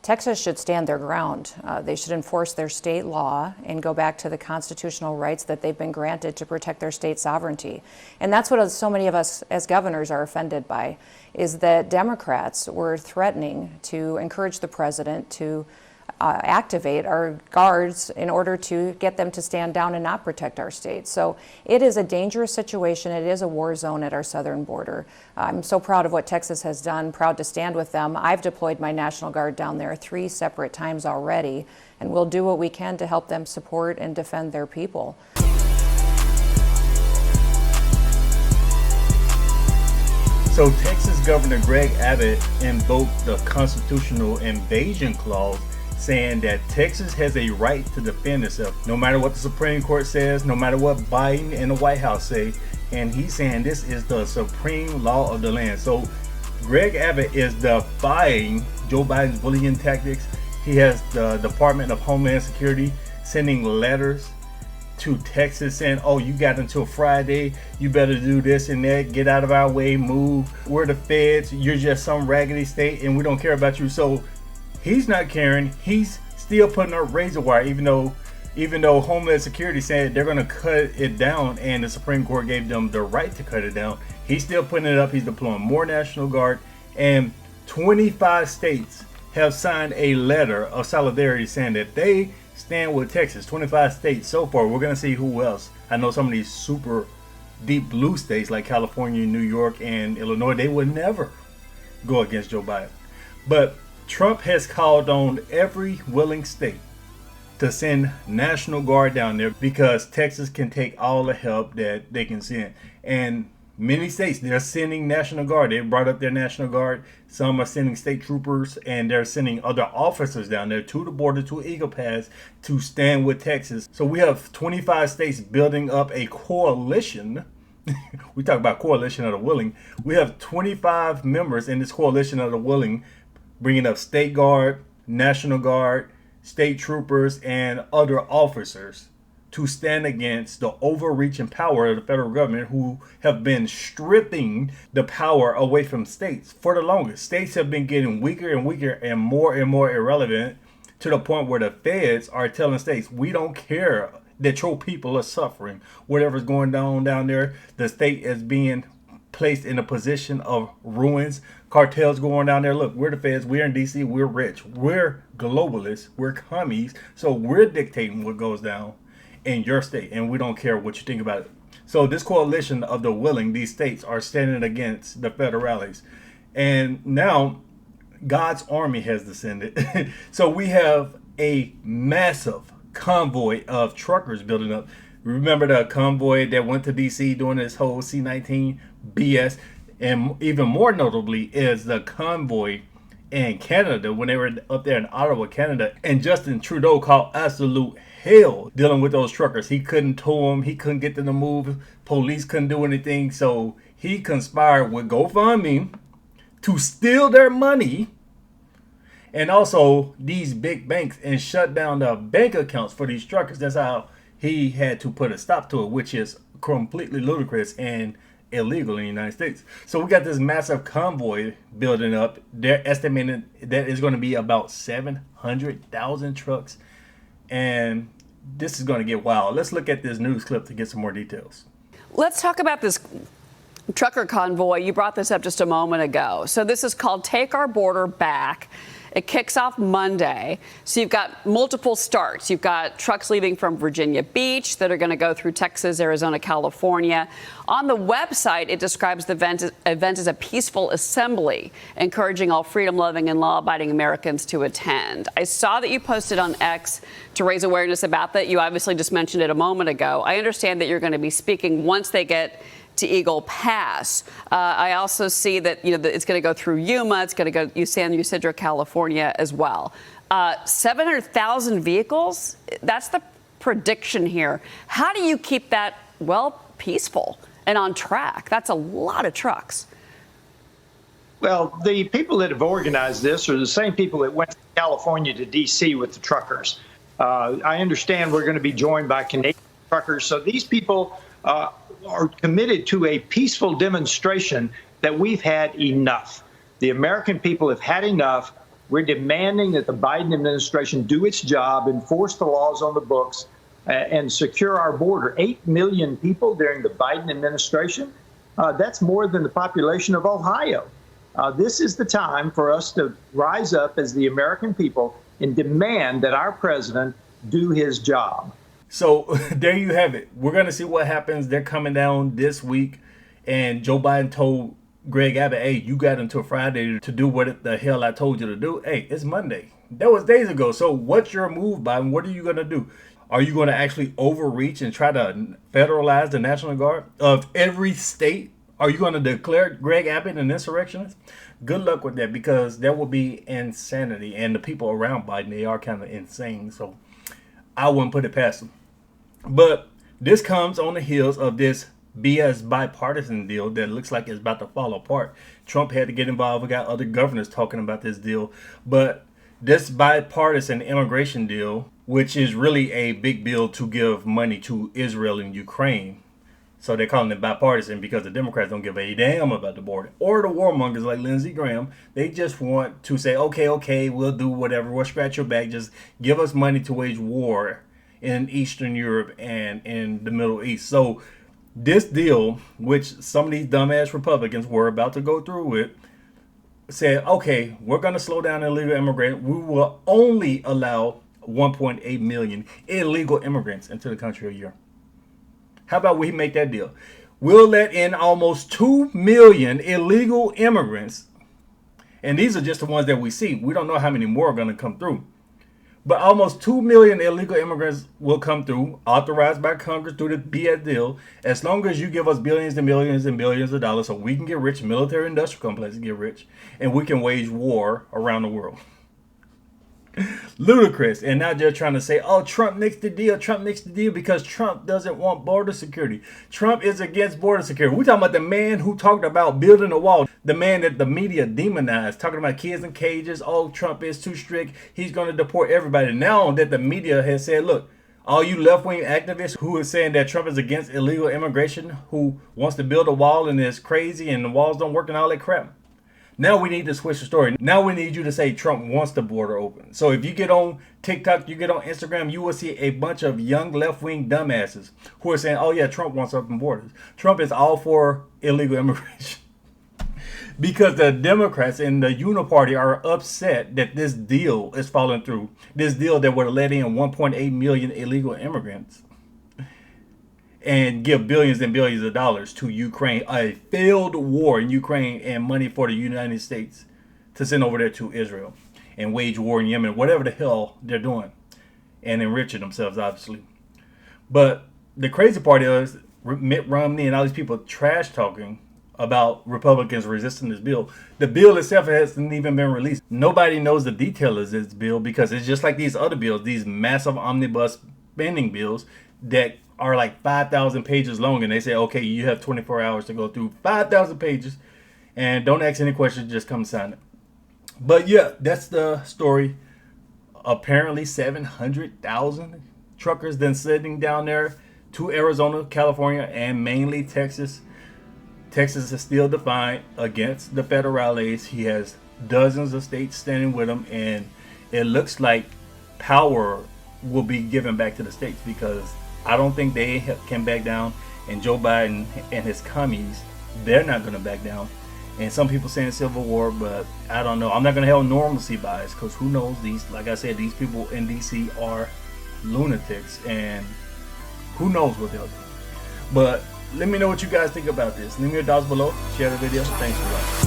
Texas should stand their ground. They should enforce their state law and go back to the constitutional rights that they've been granted to protect their state sovereignty. And that's what so many of us as governors are offended by, is that Democrats were threatening to encourage the president to activate our guards in order to get them to stand down and not protect our state. So it is a dangerous situation. It is a war zone at our southern border. I'm so proud of what Texas has done, proud to stand with them. I've deployed my National Guard down there 3 separate times already, and we'll do what we can to help them support and defend their people. So Texas Governor Greg Abbott invoked the constitutional invasion clause, saying that Texas has a right to defend itself, no matter what the Supreme Court says, no matter what Biden and the White House say. And he's saying this is the supreme law of the land. So Greg Abbott is defying Joe Biden's bullying tactics. He has the Department of Homeland Security sending letters to Texas saying, oh, you got until Friday, you better do this and that, get out of our way, move, we're the feds, you're just some raggedy state and we don't care about you. So he's not caring. He's still putting up razor wire, even though Homeland Security said they're going to cut it down, and the Supreme Court gave them the right to cut it down. He's still putting it up. He's deploying more National Guard, and 25 states have signed a letter of solidarity saying that they stand with Texas. 25 states so far. We're going to see who else. I know some of these super deep blue states like California, New York, and Illinois, they would never go against Joe Biden. But Trump has called on every willing state to send National Guard down there because Texas can take all the help that they can send. And many states, they're sending National Guard. They brought up their National Guard. Some are sending state troopers, and they're sending other officers down there to the border, to Eagle Pass, to stand with Texas. So we have 25 states building up a coalition. We talk about coalition of the willing. We have 25 members in this coalition of the willing, bringing up State Guard, National Guard, state troopers, and other officers to stand against the overreaching power of the federal government, who have been stripping the power away from states for the longest. States have been getting weaker and weaker and more irrelevant, to the point where the feds are telling states, we don't care that your people are suffering. Whatever's going on down there, the state is being placed in a position of ruins. Cartels going down there. Look, we're the feds. We're in DC. We're rich. We're globalists. We're commies. So we're dictating what goes down in your state, and we don't care what you think about it. So this coalition of the willing, these states are standing against the federales. And now God's army has descended. So we have a massive convoy of truckers building up. Remember the convoy that went to DC during this whole C-19 BS? And even more notably is the convoy in Canada when they were up there in Ottawa, Canada. And Justin Trudeau called absolute hell dealing with those truckers. He couldn't tow them. He couldn't get them to move. Police couldn't do anything. So he conspired with GoFundMe to steal their money, and also these big banks, and shut down the bank accounts for these truckers. That's how he had to put a stop to it, which is completely ludicrous and illegal in the United States. So we got this massive convoy building up. They're estimating that is going to be about 700,000 trucks, and this is going to get wild. Let's look at this news clip to get some more details. Let's talk about this trucker convoy. You brought this up just a moment ago. So this is called Take Our Border Back. It kicks off Monday. So you've got multiple starts. You've got trucks leaving from Virginia Beach that are going to go through Texas, Arizona, California. On the website, it describes the event as a peaceful assembly, encouraging all freedom-loving and law-abiding Americans to attend. I saw that you posted on X to raise awareness about that. You obviously just mentioned it a moment ago. I understand that you're going to be speaking once they get to Eagle Pass. I also see that it's going to go through Yuma. It's going to go San Ysidro, California as well. 700,000 vehicles. That's the prediction here. How do you keep that peaceful and on track? That's a lot of trucks. Well, the people that have organized this are the same people that went from California to D.C. with the truckers. I understand we're going to be joined by Canadian truckers. So these people are committed to a peaceful demonstration that we've had enough. The American people have had enough We're demanding that the Biden administration do its job, enforce the laws on the books, and secure our border. 8 million people during the Biden administration. That's more than the population of Ohio. This is the time for us to rise up as the American people and demand that our president do his job. So there you have it. We're going to see what happens. They're coming down this week. And Joe Biden told Greg Abbott, hey, you got until Friday to do what the hell I told you to do. Hey, it's Monday. That was days ago. So what's your move, Biden? What are you going to do? Are you going to actually overreach and try to federalize the National Guard of every state? Are you going to declare Greg Abbott an insurrectionist? Good luck with that, because that will be insanity. And the people around Biden, they are kind of insane. So I wouldn't put it past them. But this comes on the heels of this BS bipartisan deal that looks like it's about to fall apart. Trump had to get involved. We got other governors talking about this deal. But this bipartisan immigration deal, which is really a big bill to give money to Israel and Ukraine. So they're calling it bipartisan because the Democrats don't give a damn about the border. Or the warmongers like Lindsey Graham. They just want to say, okay, we'll do whatever. We'll scratch your back. Just give us money to wage war in Eastern Europe and in the Middle East. So this deal, which some of these dumbass Republicans were about to go through with, said, okay, we're going to slow down illegal immigrants. We will only allow 1.8 million illegal immigrants into the country a year. How about we make that deal? We'll let in almost 2 million illegal immigrants. And these are just the ones that we see. We don't know how many more are going to come through. But almost 2 million illegal immigrants will come through, authorized by Congress through the BS deal, as long as you give us billions and millions and billions of dollars so we can get rich, military industrial complexes get rich, and we can wage war around the world. Ludicrous. And not just trying to say, oh, Trump nixed the deal because Trump doesn't want border security. Trump is against border security. We're talking about the man who talked about building a wall, the man that the media demonized, talking about kids in cages. Oh, Trump is too strict. He's going to deport everybody. Now that the media has said, look, all you left-wing activists who are saying that Trump is against illegal immigration, who wants to build a wall and is crazy and the walls don't work and all that crap. Now we need to switch the story. Now we need you to say Trump wants the border open. So if you get on TikTok, you get on Instagram, you will see a bunch of young left-wing dumbasses who are saying, oh yeah, Trump wants open borders. Trump is all for illegal immigration. Because the Democrats and the Uniparty are upset that this deal is falling through. This deal that would have let in 1.8 million illegal immigrants and give billions and billions of dollars to Ukraine, a failed war in Ukraine, and money for the United States to send over there to Israel and wage war in Yemen, whatever the hell they're doing, and enriching themselves, obviously. But the crazy part is Mitt Romney and all these people trash talking about Republicans resisting this bill. The bill itself hasn't even been released. Nobody knows the details of this bill because it's just like these other bills, these massive omnibus spending bills that are like 5,000 pages long, and they say, okay, you have 24 hours to go through 5,000 pages, and don't ask any questions, just come sign it. But yeah, that's the story. Apparently 700,000 truckers then sitting down there to Arizona, California, and mainly Texas. Texas is still defiant against the federales. He has dozens of states standing with him, and it looks like power will be given back to the states because I don't think they can back down, and Joe Biden and his commies, they're not going to back down. And some people saying civil war, but I don't know. I'm not going to have normalcy bias because who knows? These, like I said, these people in D.C. are lunatics, and who knows what they'll do. But let me know what you guys think about this. Leave me your thoughts below. Share the video. Thanks for watching.